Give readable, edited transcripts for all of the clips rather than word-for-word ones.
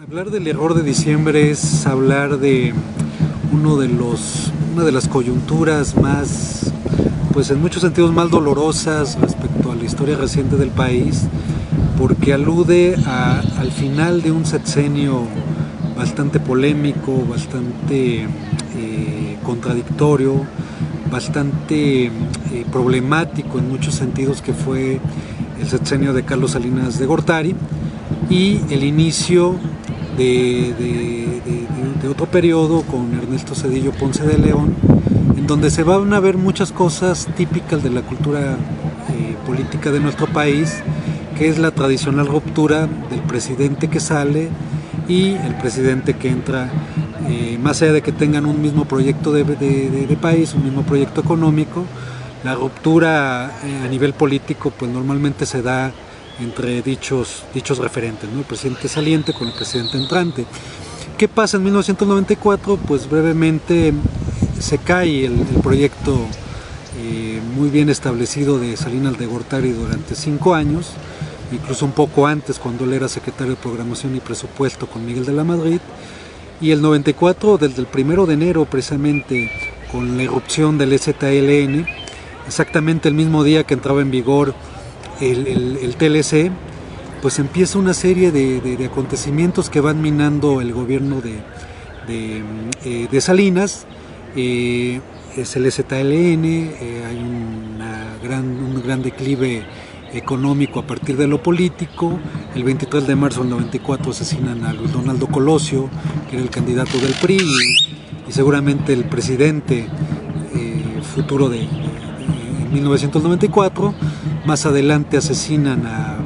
Hablar del error de diciembre es hablar de una de las coyunturas más, pues en muchos sentidos más dolorosas respecto a la historia reciente del país, porque alude al final de un sexenio bastante polémico, bastante contradictorio, bastante problemático en muchos sentidos, que fue el sexenio de Carlos Salinas de Gortari, y el inicio de otro periodo con Ernesto Zedillo Ponce de León, en donde se van a ver muchas cosas típicas de la cultura política de nuestro país, que es la tradicional ruptura del presidente que sale y el presidente que entra, más allá de que tengan un mismo proyecto de país, un mismo proyecto económico. La ruptura a nivel político pues normalmente se da entre dichos referentes, ¿no? El presidente saliente con el presidente entrante. ¿Qué pasa en 1994? Pues brevemente se cae el proyecto muy bien establecido de Salinas de Gortari durante 5 años, incluso un poco antes, cuando él era secretario de Programación y Presupuesto con Miguel de la Madrid, y el 94, desde el 1 de enero precisamente, con la irrupción del EZLN, exactamente el mismo día que entraba en vigor el TLC, pues empieza una serie de acontecimientos que van minando el gobierno de Salinas. Es el EZLN, hay un gran declive económico a partir de lo político. El 23 de marzo del 94 asesinan a Luis Donaldo Colosio, que era el candidato del PRI y seguramente el presidente futuro de 1994. Más adelante asesinan a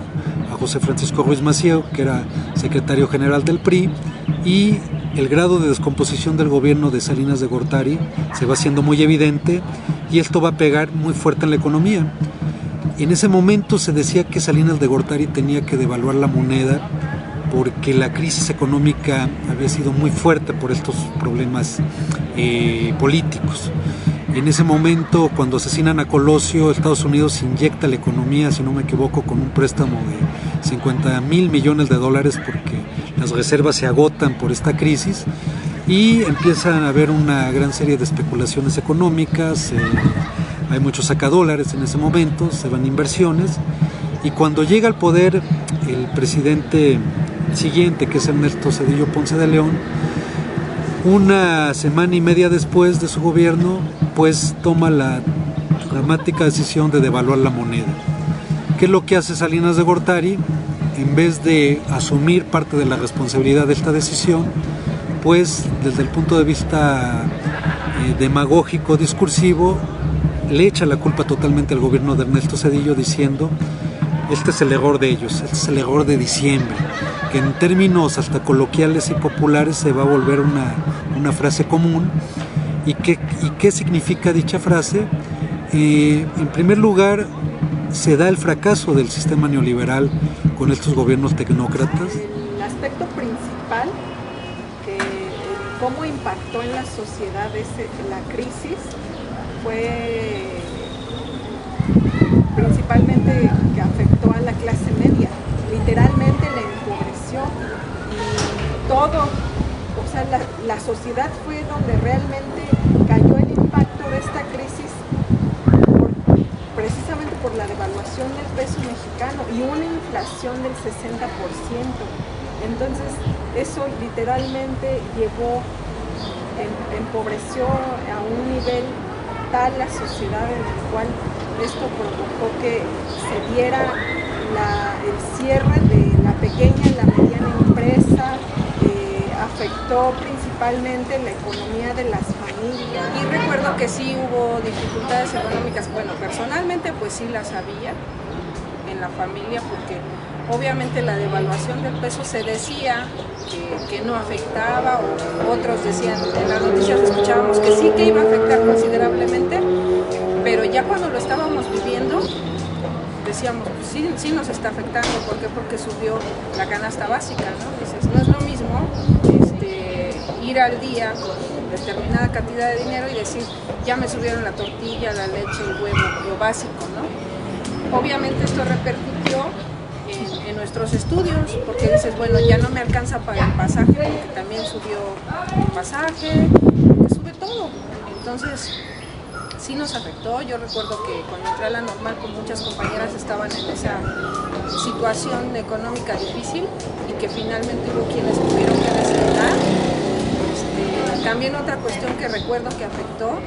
José Francisco Ruiz Massieu, que era secretario general del PRI, y el grado de descomposición del gobierno de Salinas de Gortari se va haciendo muy evidente, y esto va a pegar muy fuerte en la economía. En ese momento se decía que Salinas de Gortari tenía que devaluar la moneda porque la crisis económica había sido muy fuerte por estos problemas políticos. En ese momento, cuando asesinan a Colosio, Estados Unidos inyecta la economía, si no me equivoco, con un préstamo de 50,000 millones de dólares, porque las reservas se agotan por esta crisis, y empiezan a haber una gran serie de especulaciones económicas. Hay muchos sacadólares en ese momento, se van inversiones, y cuando llega al poder el presidente siguiente, que es Ernesto Zedillo Ponce de León, una semana y media después de su gobierno, pues toma la dramática decisión de devaluar la moneda. ¿Qué es lo que hace Salinas de Gortari? En vez de asumir parte de la responsabilidad de esta decisión, pues desde el punto de vista demagógico, discursivo, le echa la culpa totalmente al gobierno de Ernesto Zedillo, diciendo: este es el error de ellos, este es el error de diciembre, que en términos hasta coloquiales y populares se va a volver una frase común. ¿Y qué significa dicha frase? En primer lugar, se da el fracaso del sistema neoliberal con estos gobiernos tecnócratas. El aspecto principal, cómo impactó en la sociedad la crisis, fue principalmente que afectó a la clase media, literalmente la empobreció, y todo, o sea, la sociedad fue donde realmente cayó el impacto de esta crisis, precisamente por la devaluación del peso mexicano y una inflación del 60%. Entonces eso literalmente empobreció a un nivel tal la sociedad, en el cual esto provocó que se diera el cierre de la pequeña y la mediana empresa, afectó principalmente la economía de las familias. Y recuerdo que sí hubo dificultades económicas. Bueno, personalmente pues sí las había en la familia, porque obviamente la devaluación del peso se decía que no afectaba, o otros decían, en las noticias escuchábamos que sí, que iba a afectar considerablemente, pero ya cuando lo estábamos viviendo decíamos, pues sí nos está afectando. ¿Por qué? Porque subió la canasta básica, ¿no? Dices, no es lo mismo ir al día con determinada cantidad de dinero y decir, ya me subieron la tortilla, la leche, el huevo, lo básico, ¿no? Obviamente esto repercutió en nuestros estudios, porque dices, bueno, ya no me alcanza para el pasaje, porque también subió el pasaje, porque sube todo. Entonces, sí nos afectó. Yo recuerdo que cuando entré a la normal, pues muchas compañeras estaban en esa situación económica difícil y que finalmente hubo quienes tuvieron que despertar. También otra cuestión que recuerdo que afectó,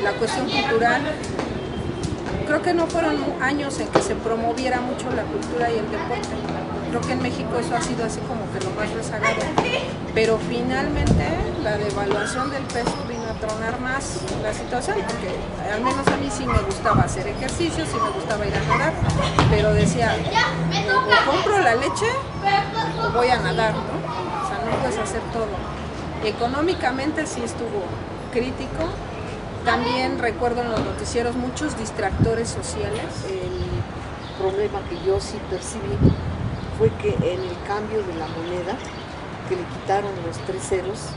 la cuestión cultural. Creo que no fueron años en que se promoviera mucho la cultura y el deporte. Creo que en México eso ha sido así como que lo más rezagado. Pero finalmente la devaluación del peso vino a tronar más la situación, porque al menos a mí sí me gustaba hacer ejercicio, sí me gustaba ir a nadar, pero decía, o compro la leche o voy a nadar, ¿no? O sea, no puedes hacer todo. Económicamente sí estuvo crítico. También recuerdo en los noticieros muchos distractores sociales. El problema que yo sí percibí fue que en el cambio de la moneda, que le quitaron los 3 ceros,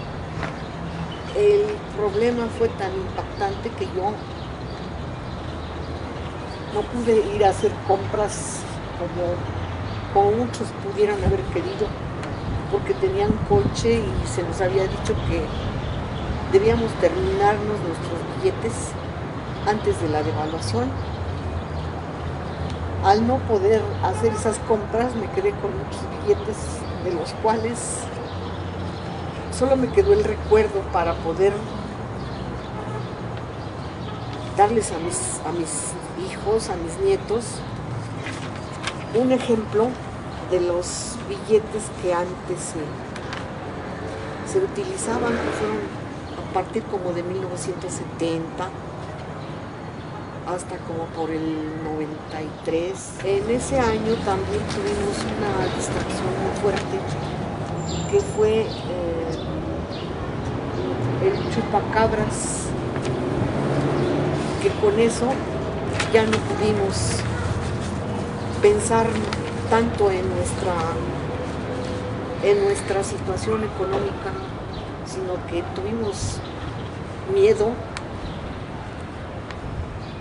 el problema fue tan impactante que yo no pude ir a hacer compras como muchos pudieran haber querido, porque tenían coche y se nos había dicho que debíamos terminarnos nuestros billetes antes de la devaluación. Al no poder hacer esas compras me quedé con muchos billetes, de los cuales solo me quedó el recuerdo para poder darles a mis hijos, a mis nietos, un ejemplo de los billetes que antes se utilizaban, que fueron a partir como de 1970 hasta como por el 93. En ese año también tuvimos una distracción muy fuerte, que fue el chupacabras, que con eso ya no pudimos pensar tanto en nuestra situación económica, sino que tuvimos miedo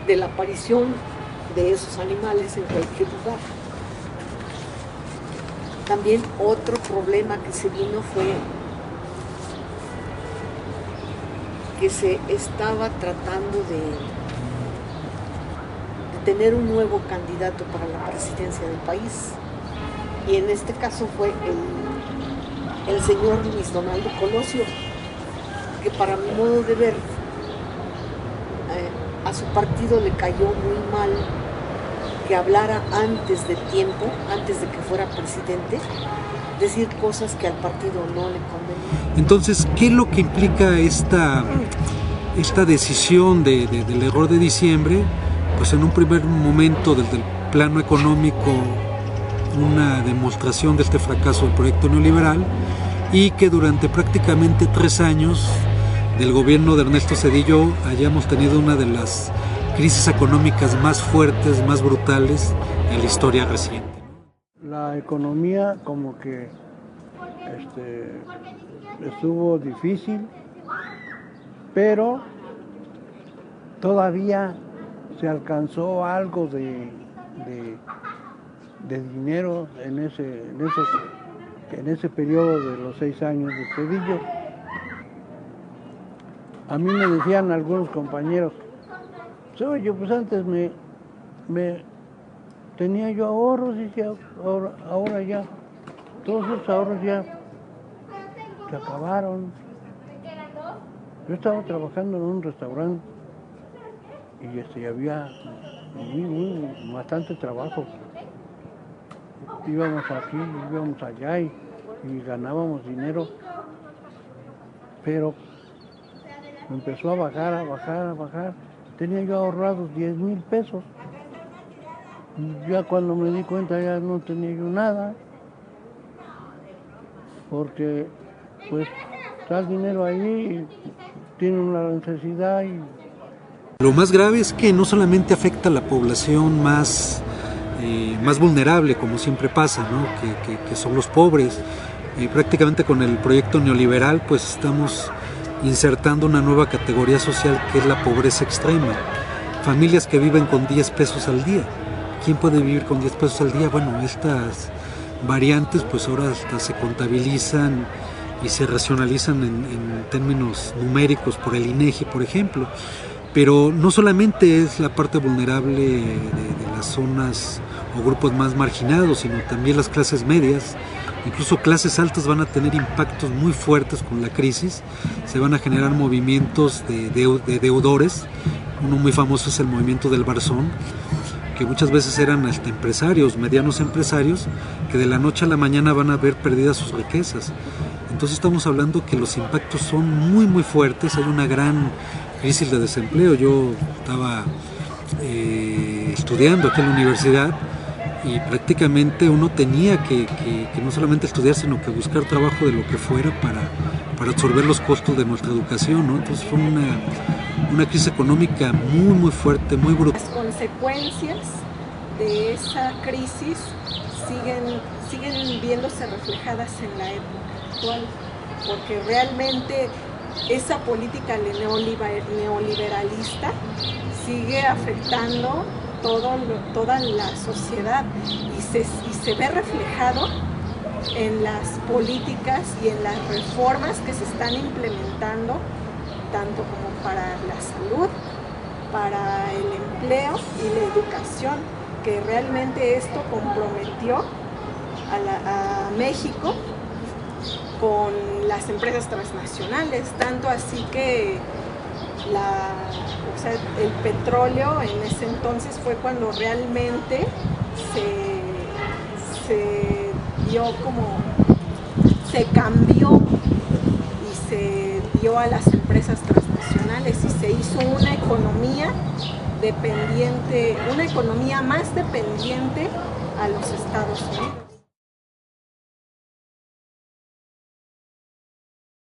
de la aparición de esos animales en cualquier lugar. También otro problema que se vino fue que se estaba tratando de tener un nuevo candidato para la presidencia del país, y en este caso fue el señor Luis Donaldo Colosio, que para mi modo de ver a su partido le cayó muy mal que hablara antes de tiempo, antes de que fuera presidente, decir cosas que al partido no le convenían. Entonces, ¿qué es lo que implica esta decisión del error de diciembre? Pues en un primer momento, desde el plano económico, una demostración de este fracaso del proyecto neoliberal, y que durante prácticamente 3 años del gobierno de Ernesto Zedillo hayamos tenido una de las crisis económicas más fuertes, más brutales en la historia reciente. La economía como que estuvo difícil, pero todavía se alcanzó algo de dinero en ese periodo de los 6 años de Zedillo. A mí me decían algunos compañeros, oye, pues antes me tenía yo ahorros, y ahora ya, todos esos ahorros ya se acabaron. Yo estaba trabajando en un restaurante y había bastante trabajo. Íbamos aquí, íbamos allá y ganábamos dinero, pero empezó a bajar. Tenía yo ahorrados 10,000 pesos. Ya cuando me di cuenta ya no tenía yo nada, porque pues está el dinero ahí, tiene una necesidad. Lo más grave es que no solamente afecta a la población más vulnerable, como siempre pasa, ¿no? que son los pobres. Prácticamente con el proyecto neoliberal pues estamos insertando una nueva categoría social, que es la pobreza extrema. Familias que viven con 10 pesos al día, ¿quién puede vivir con 10 pesos al día? Bueno, estas variantes pues ahora hasta se contabilizan y se racionalizan en términos numéricos por el INEGI, por ejemplo. Pero no solamente es la parte vulnerable de las zonas o grupos más marginados, sino también las clases medias, incluso clases altas van a tener impactos muy fuertes con la crisis. Se van a generar movimientos de deudores. Uno muy famoso es el movimiento del Barzón, que muchas veces eran hasta empresarios, medianos empresarios, que de la noche a la mañana van a ver perdidas sus riquezas. Entonces estamos hablando que los impactos son muy fuertes. Hay una gran crisis de desempleo. Yo estaba estudiando aquí en la universidad y prácticamente uno tenía que no solamente estudiar, sino que buscar trabajo de lo que fuera para absorber los costos de nuestra educación, ¿no? Entonces fue una crisis económica muy fuerte, muy brutal. Las consecuencias de esa crisis siguen viéndose reflejadas en la época actual, porque realmente esa política neoliberalista sigue afectando toda la sociedad y se ve reflejado en las políticas y en las reformas que se están implementando, tanto como para la salud, para el empleo y la educación, que realmente esto comprometió a México con las empresas transnacionales, tanto así que el petróleo en ese entonces fue cuando realmente se cambió y se dio a las empresas transnacionales y se hizo una economía dependiente, una economía más dependiente a los Estados Unidos.